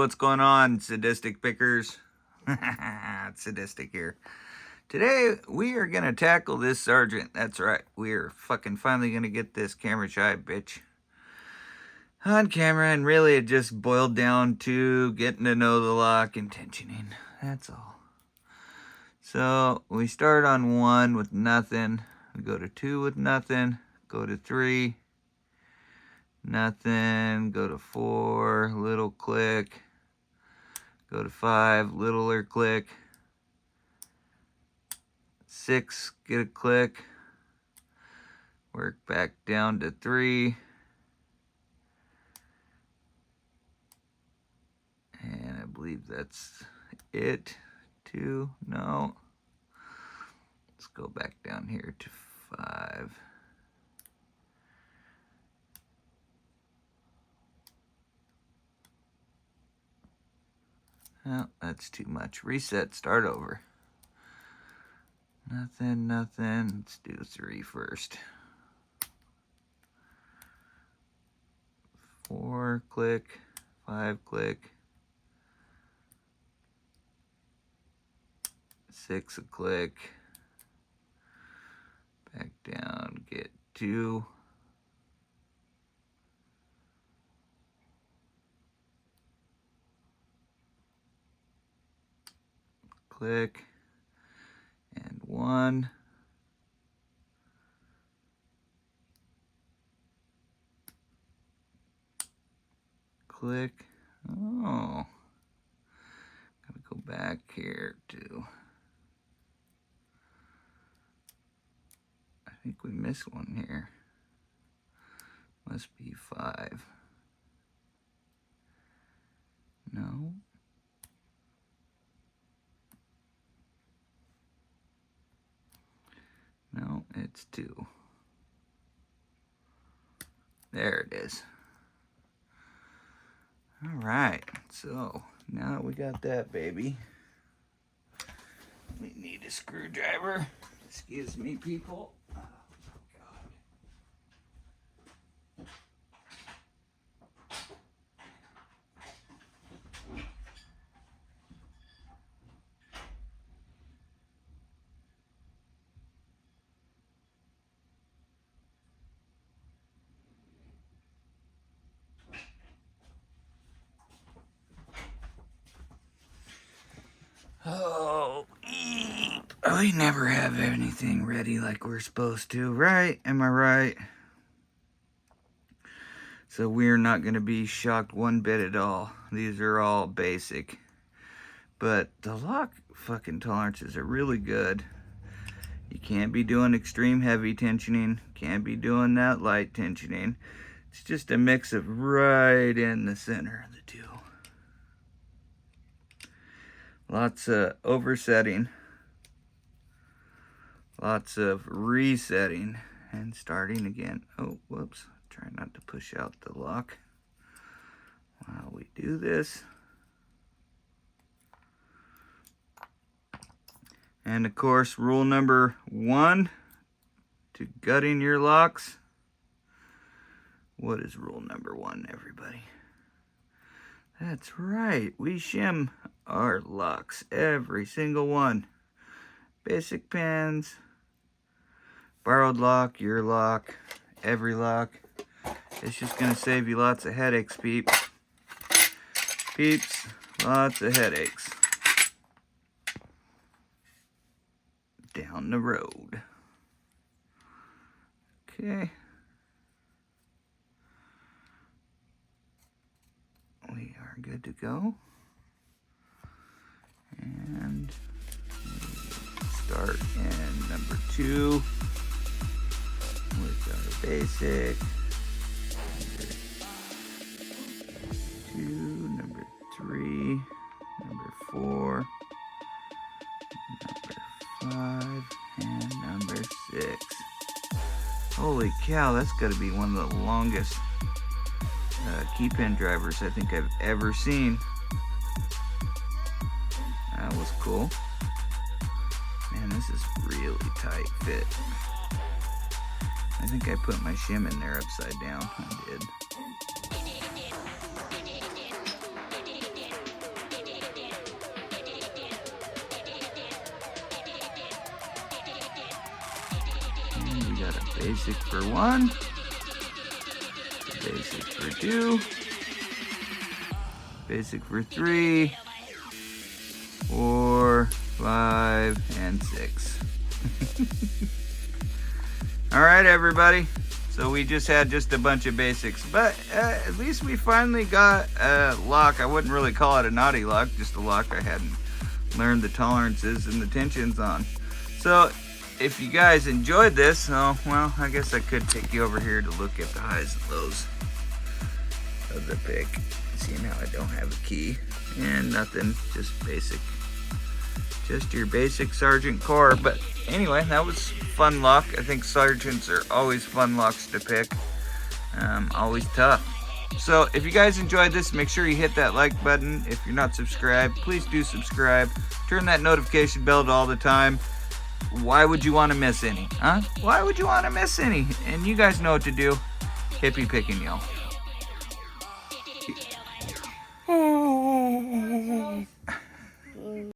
what's going on, sadistic pickers? It's sadistic here. Today, we are going to tackle this Sargent. That's right, we are fucking finally going to get this camera shy bitch on camera, and really it just boiled down to getting to know the lock and tensioning. That's all. So, we start on 1 with nothing, we go to 2 with nothing, go to 3, nothing, go to 4, little click, go to 5, littler click, 6, get a click, work back down to 3, and I believe that's it. 2, no, let's go back down here to 5. Oh, that's too much. Reset, start over. Nothing. Let's do 3 first. 4, click. 5, click. 6, a click. Back down, get 2. Click. And 1. Click. Oh. Gotta go back here to, I think we missed one here. Must be 5. No. No, it's 2. There it is. All right, so now that we got that baby, we need a screwdriver. Excuse me, people. Oh, God. Oh, we never have anything ready like we're supposed to, right? Am I right? So we're not going to be shocked one bit at all. These are all basic. But the lock fucking tolerances are really good. You can't be doing extreme heavy tensioning. Can't be doing that light tensioning. It's just a mix of right in the center of the two. Lots of oversetting, lots of resetting, and starting again. Oh, whoops. Try not to push out the lock while we do this. And of course, rule number 1 to gutting your locks. What is rule number 1, everybody? That's right, we shim our locks, every single one. Basic pins, borrowed lock, your lock, every lock. It's just gonna save you lots of headaches, peeps. Peeps, lots of headaches down the road. Okay. We are good to go. And we start in number 2 with our basic. Number 2, number 3, number 4, number 5, and number 6. Holy cow, that's got to be one of the longest key pin drivers I think I've ever seen. That was cool. Man, this is really tight fit. I think I put my shim in there upside down. I did. got a basic for 1, a basic for 2, basic for 3, 4, 5, and 6. Alright, everybody. So we just had a bunch of basics, but at least we finally got a lock. I wouldn't really call it a naughty lock, just a lock I hadn't learned the tolerances and the tensions on. So if you guys enjoyed this, well, I guess I could take you over here to look at the highs and lows of the pick. See, now I don't have a key and nothing, just basic. Just your basic Sargent core. But anyway, that was fun lock. I think Sargents are always fun locks to pick. Always tough. So if you guys enjoyed this, make sure you hit that like button. If you're not subscribed, please do subscribe. Turn that notification bell to all the time. Why would you want to miss any? Huh? Why would you want to miss any? And you guys know what to do. Hippie picking y'all.